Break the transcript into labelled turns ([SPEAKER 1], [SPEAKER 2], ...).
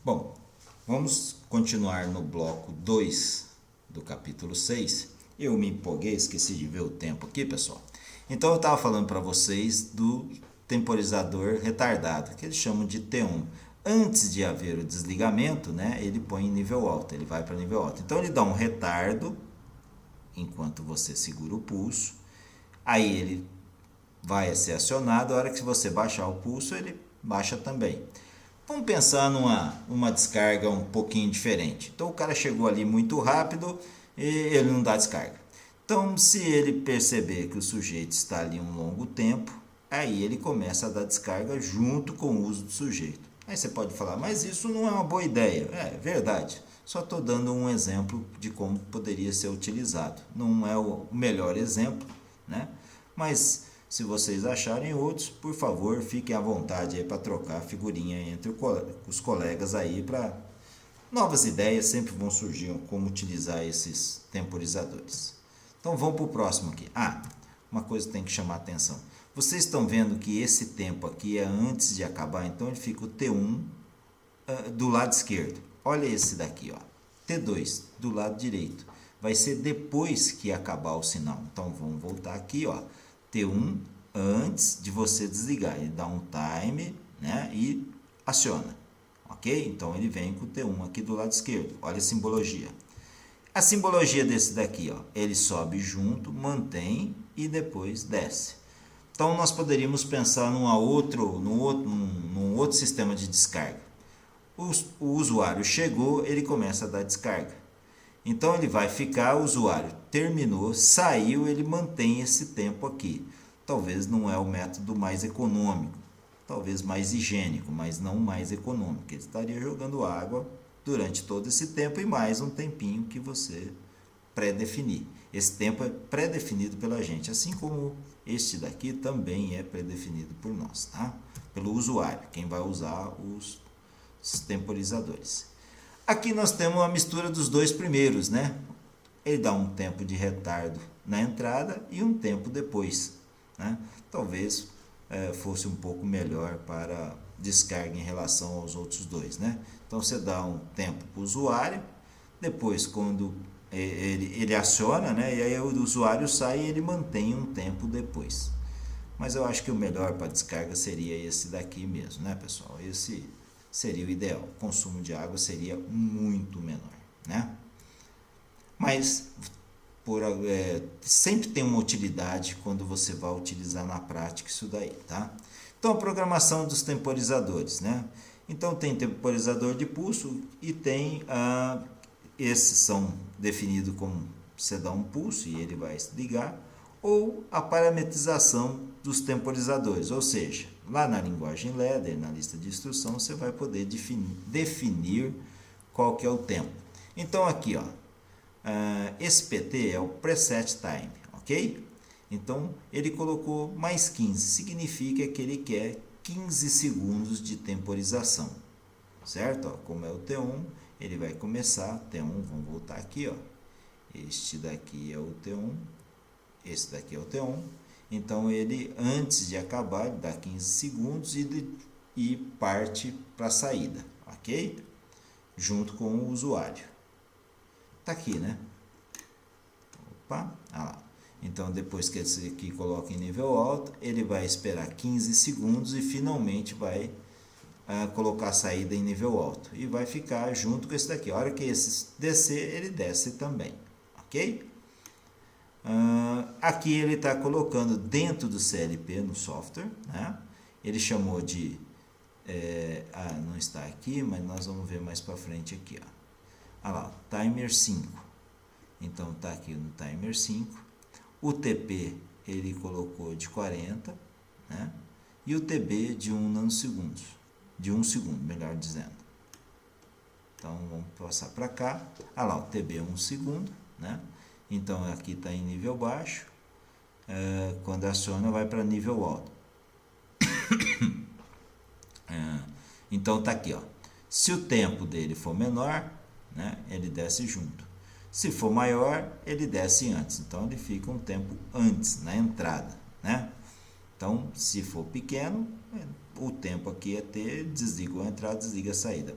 [SPEAKER 1] Bom, vamos continuar no bloco 2 do capítulo 6. Eu me empolguei, esqueci de ver o tempo aqui, pessoal. Então eu estava falando para vocês do temporizador retardado, que eles chamam de T1. Antes de haver o desligamento, né, ele põe em nível alto, ele vai para nível alto. Então ele dá um retardo enquanto você segura o pulso. Aí ele vai ser acionado, a hora que você baixar o pulso, ele baixa também. Vamos pensar numa descarga um pouquinho diferente. Então o cara chegou ali muito rápido e ele não dá descarga. Então, se ele perceber que o sujeito está ali um longo tempo, aí ele começa a dar descarga junto com o uso do sujeito. Aí você pode falar, mas isso não é uma boa ideia. É verdade. Só estou dando um exemplo de como poderia ser utilizado. Não é o melhor exemplo, né? Mas se vocês acharem outros, por favor, fiquem à vontade aí para trocar figurinha entre os colegas aí, para novas ideias sempre vão surgir como utilizar esses temporizadores. Então vamos para o próximo aqui. Uma coisa que tem que chamar a atenção. Vocês estão vendo que esse tempo aqui é antes de acabar, então ele fica o T1 do lado esquerdo. Olha esse daqui, ó. T2 do lado direito. Vai ser depois que acabar o sinal. Então vamos voltar aqui, ó. T1 antes de você desligar. Ele dá um time, né, e aciona. Ok? Então ele vem com o T1 aqui do lado esquerdo. Olha a simbologia. A simbologia desse daqui, ó, ele sobe junto, mantém e depois desce. Então nós poderíamos pensar num outro sistema de descarga. O usuário chegou, ele começa a dar descarga. Então ele vai ficar, o usuário terminou, saiu, ele mantém esse tempo aqui. Talvez não é o método mais econômico, talvez mais higiênico, mas não mais econômico. Ele estaria jogando água durante todo esse tempo e mais um tempinho que você pré-definir. Esse tempo é pré-definido pela gente, assim como este daqui também é pré-definido por nós, tá? Pelo usuário, quem vai usar os temporizadores. Aqui nós temos a mistura dos dois primeiros, né? Ele dá um tempo de retardo na entrada e um tempo depois, né? Talvez fosse um pouco melhor para descarga em relação aos outros dois, né? Então você dá um tempo para o usuário, depois quando ele aciona, né? E aí o usuário sai e ele mantém um tempo depois. Mas eu acho que o melhor para descarga seria esse daqui mesmo, né, pessoal? Esse seria o ideal. O consumo de água seria muito menor, né? Mas sempre tem uma utilidade quando você vai utilizar na prática isso daí, tá? Então, a programação dos temporizadores, né? Então, tem temporizador de pulso e tem, esses são definidos como você dá um pulso e ele vai se ligar, ou a parametrização dos temporizadores, ou seja, lá na linguagem ladder, na lista de instrução, você vai poder definir qual que é o tempo. Então, aqui, ó, esse PT é o preset time, ok? Então, ele colocou mais 15, significa que ele quer 15 segundos de temporização, certo? Ó, como é o T1, ele vai começar, T1, vamos voltar aqui, ó. Este daqui é o T1, esse daqui é o T1. Então, ele, antes de acabar, ele dá 15 segundos e parte para a saída, ok? Junto com o usuário. Tá aqui, né? Opa, olha lá. Então, depois que esse aqui coloca em nível alto, ele vai esperar 15 segundos e finalmente vai colocar a saída em nível alto. E vai ficar junto com esse daqui. A hora que esse descer, ele desce também, ok? Aqui ele está colocando dentro do CLP, no software, né? Ele chamou de... não está aqui, mas nós vamos ver mais para frente aqui, ó. Olha lá, timer 5. Então, está aqui no timer 5. O TP ele colocou de 40, né? E o TB de 1 nanosegundos. De 1 segundo, melhor dizendo. Então, vamos passar para cá. Olha lá, o TB é 1 segundo, né? Então, aqui está em nível baixo. Quando aciona, vai para nível alto. Então, está aqui, ó. Se o tempo dele for menor, né, ele desce junto. Se for maior, ele desce antes. Então, ele fica um tempo antes, na entrada, né? Então, se for pequeno, o tempo aqui é T, desliga a entrada, desliga a saída.